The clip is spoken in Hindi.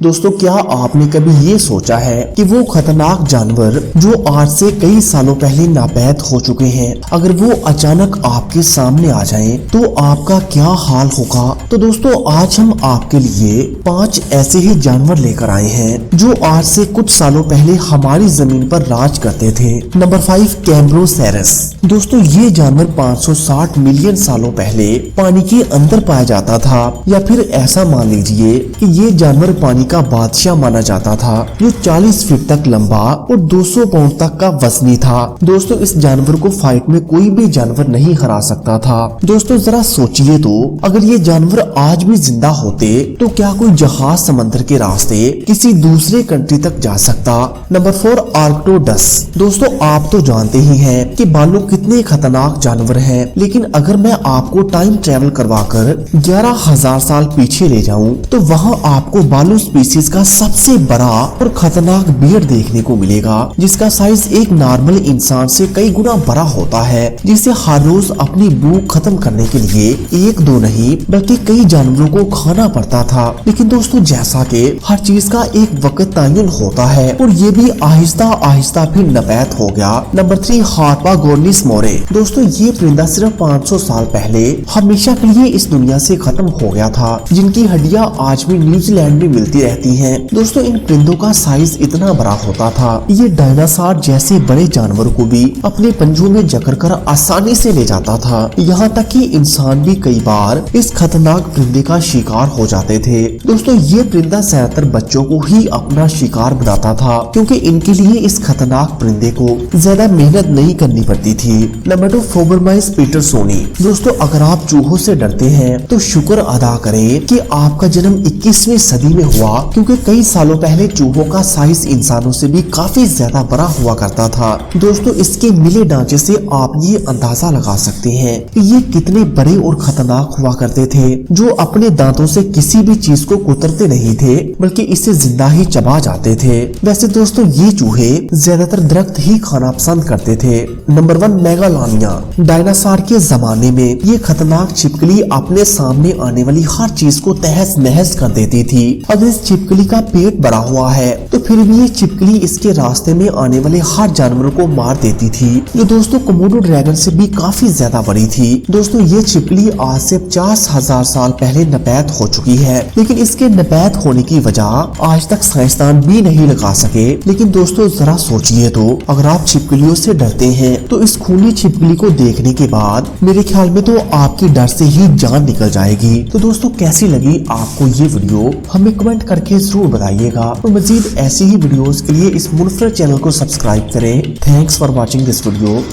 दोस्तों क्या आपने कभी ये सोचा है कि वो खतरनाक जानवर जो आज से कई सालों पहले नापैद हो चुके हैं, अगर वो अचानक आपके सामने आ जाएं, तो आपका क्या हाल होगा। तो दोस्तों आज हम आपके लिए 5 ऐसे ही जानवर लेकर आए हैं जो आज से कुछ सालों पहले हमारी जमीन पर राज करते थे। नंबर 5, कैम्ब्रोसेरस। दोस्तों ये जानवर 560 मिलियन सालों पहले पानी के अंदर पाया जाता था, या फिर ऐसा मान लीजिए कि ये जानवर पानी का बादशाह माना जाता था, जो 40 फीट तक लंबा और 200 पाउंड तक का वजनी था। दोस्तों इस जानवर को फाइट में कोई भी जानवर नहीं हरा सकता था। दोस्तों जरा सोचिए तो, अगर ये जानवर आज भी जिंदा होते तो क्या कोई जहाज समंदर के रास्ते किसी दूसरे कंट्री तक जा सकता। नंबर 4, आर्क्टोडस। दोस्तों आप तो जानते ही हैं कि भालू कितने खतरनाक जानवर हैं, लेकिन अगर मैं आपको टाइम ट्रेवल करवाकर 11,000 साल पीछे ले जाऊं, तो वहां आपको भालू स्पीसीज का सबसे बड़ा और खतरनाक बियर देखने को मिलेगा, जिसका साइज एक नॉर्मल इंसान से कई गुना बड़ा होता है, जिसे हर रोज अपनी भूख खत्म करने के लिए 1-2 नहीं बल्कि कई जानवरों को खाना पड़ता था। लेकिन दोस्तों जैसा कि हर चीज का एक वक्त तयन होता है, और ये भी आहिस्ता आहिस्ता फिर नापैद हो गया। नंबर 3, हार्पागोनिस मोरे। दोस्तों ये परिंदा सिर्फ 500 साल पहले हमेशा के लिए इस दुनिया से खत्म हो गया था, जिनकी हड्डियां आज भी न्यूजीलैंड में मिलती रहती हैं। दोस्तों इन परिंदों का साइज इतना बड़ा होता था, ये डायनासोर जैसे बड़े जानवरों को भी अपने पंजों में जकड़ कर आसानी से ले जाता था। यहाँ तक कि इंसान भी कई बार इस खतरनाक परिंदे का शिकार हो जाते थे। दोस्तों ये परिंदा ज्यादातर बच्चों को ही अपना शिकार बनाता था, क्योंकि इनके लिए इस खतरनाक परिंदे को ज्यादा मेहनत नहीं करनी पड़ती थी। नंबर 2, फोबरमाइस पीटरसोनी। दोस्तों अगर आप चूहों से डरते हैं तो शुक्र अदा करें कि आपका जन्म 21वीं सदी में हुआ, क्योंकि कई सालों पहले चूहों का साइज इंसानों से भी काफी ज्यादा बड़ा हुआ करता था। दोस्तों इसके मिले ढांचे से आप ये अंदाजा लगा सकते हैं कि ये कितने बड़े और खतरनाक हुआ करते थे, जो अपने दांतों से किसी भी चीज को कुतरते नहीं थे, बल्कि इसे जिंदा ही चबा जाते थे। वैसे दोस्तों ये चूहे ज्यादातर दरख्त ही खाना पसंद करते थे। नंबर 1, मेगालोनिया। डायनासोर के जमाने में ये खतरनाक छिपकली अपने सामने आने वाली हर चीज को तहस नहस कर देती थी। अगर इस छिपकली का पेट बड़ा हुआ है तो फिर भी ये छिपकली इसके रास्ते में आने वाले हर जानवरों को मार देती थी, जो दोस्तों कोमोडो ड्रैगन से भी काफी ज्यादा बड़ी थी। दोस्तों ये छिपकली आज से 50,000 साल पहले नापैद हो चुकी है, लेकिन इसके नापैद होने की वजह आज तक साइंसदान भी नहीं लगा सके। लेकिन दोस्तों जरा सोचिए तो, अगर आप छिपकलियों से डरते हैं तो इस खूनी छिपकली को देखने के बाद मेरे ख्याल में तो आपकी डर से ही जान निकल जाएगी। तो दोस्तों कैसी लगी आपको ये वीडियो, हमें कमेंट करके जरूर बताइएगा, और मजीद ऐसी ही वीडियोस के लिए इस मुनफरद चैनल को सब्सक्राइब करें। Thanks for watching this video.